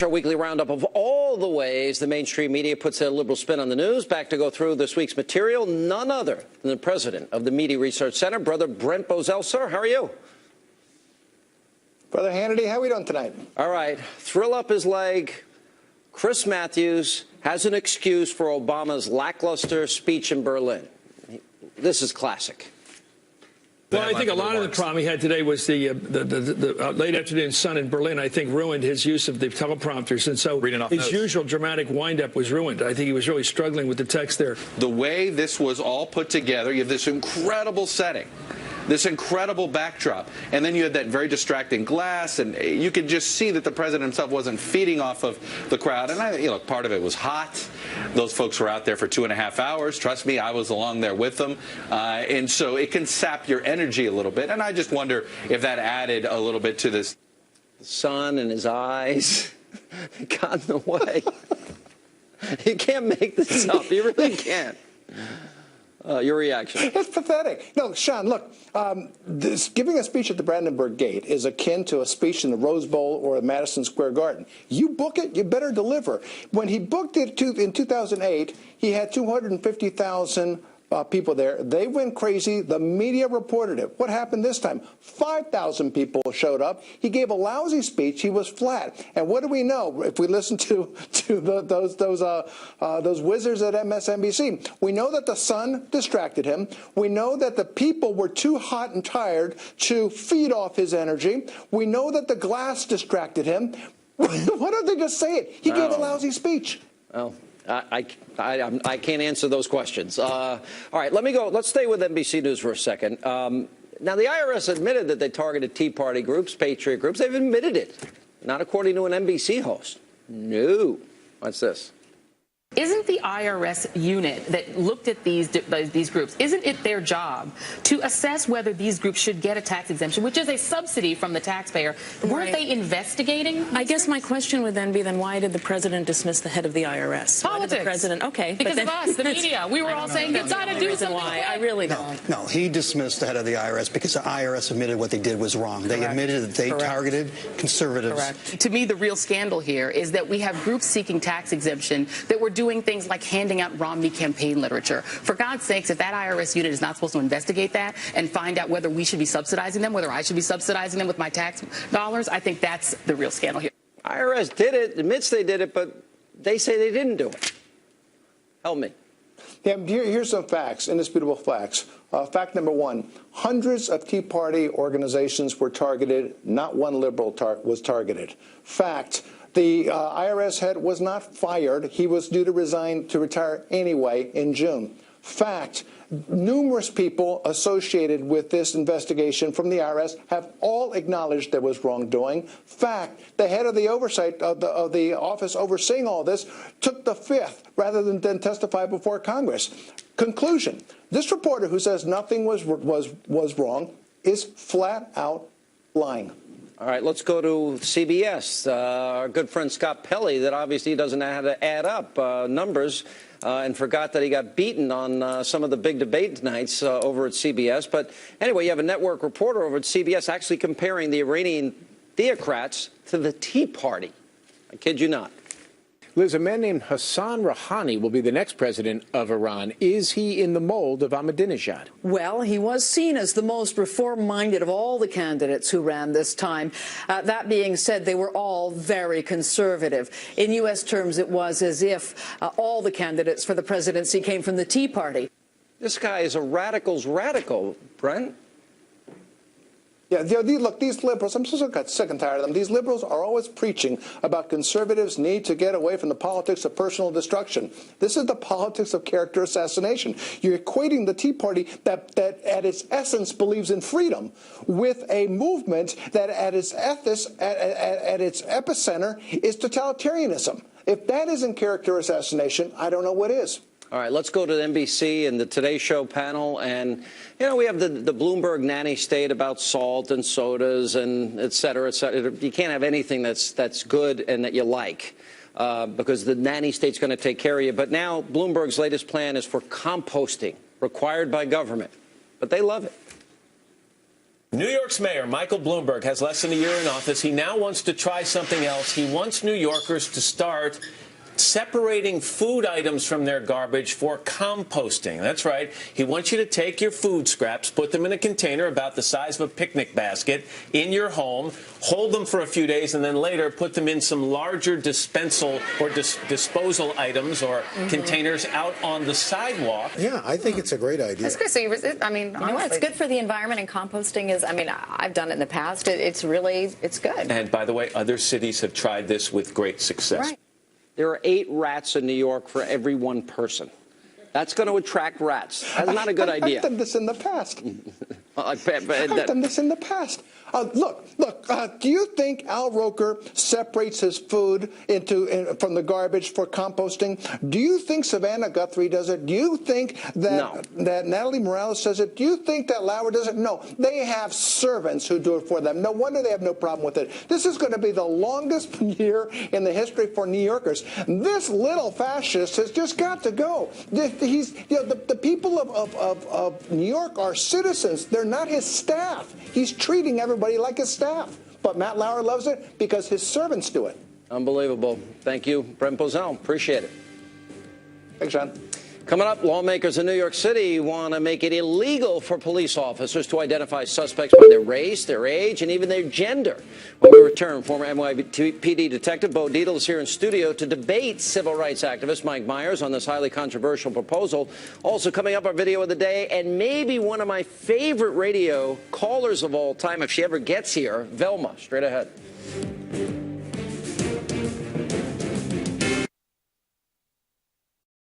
Our weekly roundup of all the ways the mainstream media puts a liberal spin on the news. Back to go through this week's material, none other than the president of the Media Research Center, Brother Brent Bozell. Sir, how are you? Brother Hannity, how are we doing tonight? All right. Thrill up his leg. Chris Matthews has an excuse for Obama's lackluster speech in Berlin. This is classic. Well, I think a lot of the problem he had today was the late afternoon sun in Berlin, I think, ruined his use of the teleprompters. And so his usual dramatic windup was ruined. I think he was really struggling with the text there. The way this was all put together, you have this incredible setting, this incredible backdrop, and then you had that very distracting glass, and you could just see that the president himself wasn't feeding off of the crowd. And part of it was hot. Those folks were out there for 2.5 hours. Trust me, I was along there with them. And so it can sap your energy a little bit. And I just wonder if that added a little bit to this. The sun in his eyes got in the way. You can't make this up. You really can't. Your reaction? It's pathetic. No, Sean, look, giving a speech at the Brandenburg Gate is akin to a speech in the Rose Bowl or at Madison Square Garden. You book it, you better deliver. When he booked it in 2008, he had 250,000 people there. They went crazy. The media reported it. What happened this time? 5,000 people showed up. He gave a lousy speech. He was flat. And what do we know? If we listen to those wizards at MSNBC, we know that the sun distracted him. We know that the people were too hot and tired to feed off his energy. We know that the glass distracted him. Why don't they just say it? He gave a lousy speech. Oh. I can't answer those questions. All right, let's stay with NBC News for a second. Now, the IRS admitted that they targeted Tea Party groups, patriot groups. They've admitted it. Not according to an NBC host. No. What's this? Isn't the IRS unit that looked at these groups, isn't it their job to assess whether these groups should get a tax exemption, which is a subsidy from the taxpayer? Weren't they investigating? I guess my question would then be, why did the president dismiss the head of the IRS? Politics. Because of us, the media. We were all saying, you've got to do something. I really don't. No, he dismissed the head of the IRS because the IRS admitted what they did was wrong. They admitted that they targeted conservatives. Correct. To me, the real scandal here is that we have groups seeking tax exemption that were doing things like handing out Romney campaign literature. For God's sakes, if that IRS unit is not supposed to investigate that and find out whether we should be subsidizing them, whether I should be subsidizing them with my tax dollars, I think that's the real scandal here. IRS did it, admits they did it, but they say they didn't do it. Help me. Yeah, here's some facts, indisputable facts. Fact number one, hundreds of Tea Party organizations were targeted. Not one liberal was targeted. Fact, the IRS head was not fired. He was due to retire anyway in June. Fact, numerous people associated with this investigation from the IRS have all acknowledged there was wrongdoing. Fact, the head of the oversight of the office overseeing all this took the fifth rather than testify before Congress. Conclusion, this reporter who says nothing was wrong is flat out lying. All right, let's go to CBS. Our good friend Scott Pelley, that obviously doesn't know how to add up numbers and forgot that he got beaten on some of the big debate nights over at CBS. But anyway, you have a network reporter over at CBS actually comparing the Iranian theocrats to the Tea Party. I kid you not. Liz, a man named Hassan Rouhani will be the next president of Iran. Is he in the mold of Ahmadinejad? Well, he was seen as the most reform-minded of all the candidates who ran this time. That being said, they were all very conservative. In U.S. terms, it was as if all the candidates for the presidency came from the Tea Party. This guy is a radical's radical, Brent. Yeah, look, these liberals, I'm so sick and tired of them. These liberals are always preaching about conservatives need to get away from the politics of personal destruction. This is the politics of character assassination. You're equating the Tea Party that at its essence believes in freedom with a movement that at its epicenter is totalitarianism. If that isn't character assassination, I don't know what is. All right, let's go to the NBC and the Today Show panel. And, you know, we have the Bloomberg nanny state about salt and sodas and et cetera, et cetera. You can't have anything that's good and that you like because the nanny state's going to take care of you. But now Bloomberg's latest plan is for composting required by government. But they love it. New York's mayor, Michael Bloomberg, has less than a year in office. He now wants to try something else. He wants New Yorkers to start separating food items from their garbage for composting. That's right. He wants you to take your food scraps, put them in a container about the size of a picnic basket in your home, hold them for a few days, and then later put them in some larger disposal items or containers out on the sidewalk. Yeah, I think it's a great idea. That's good. So I mean, you know what? It's good for the environment, and composting is, I mean, I've done it in the past. It's good. And by the way, other cities have tried this with great success. Right. There are 8 rats in New York for every 1 person. That's going to attract rats. That's not a good idea. I've done this in the past. I've done this in the past. Look, do you think Al Roker separates his food from the garbage for composting? Do you think Savannah Guthrie does it? Do you think that Natalie Morales does it? Do you think that Lauer does it? No. They have servants who do it for them. No wonder they have no problem with it. This is going to be the longest year in the history for New Yorkers. This little fascist has just got to go. The people of New York are citizens. They're not his staff. He's treating everybody like his staff. But Matt Lauer loves it because his servants do it. Unbelievable. Thank you, Brent Bozell. Appreciate it. Thanks, John. Coming up, lawmakers in New York City want to make it illegal for police officers to identify suspects by their race, their age, and even their gender. When we return, former NYPD Detective Bo Dietl is here in studio to debate civil rights activist Mike Myers on this highly controversial proposal. Also coming up, our video of the day, and maybe one of my favorite radio callers of all time, if she ever gets here, Velma. Straight ahead.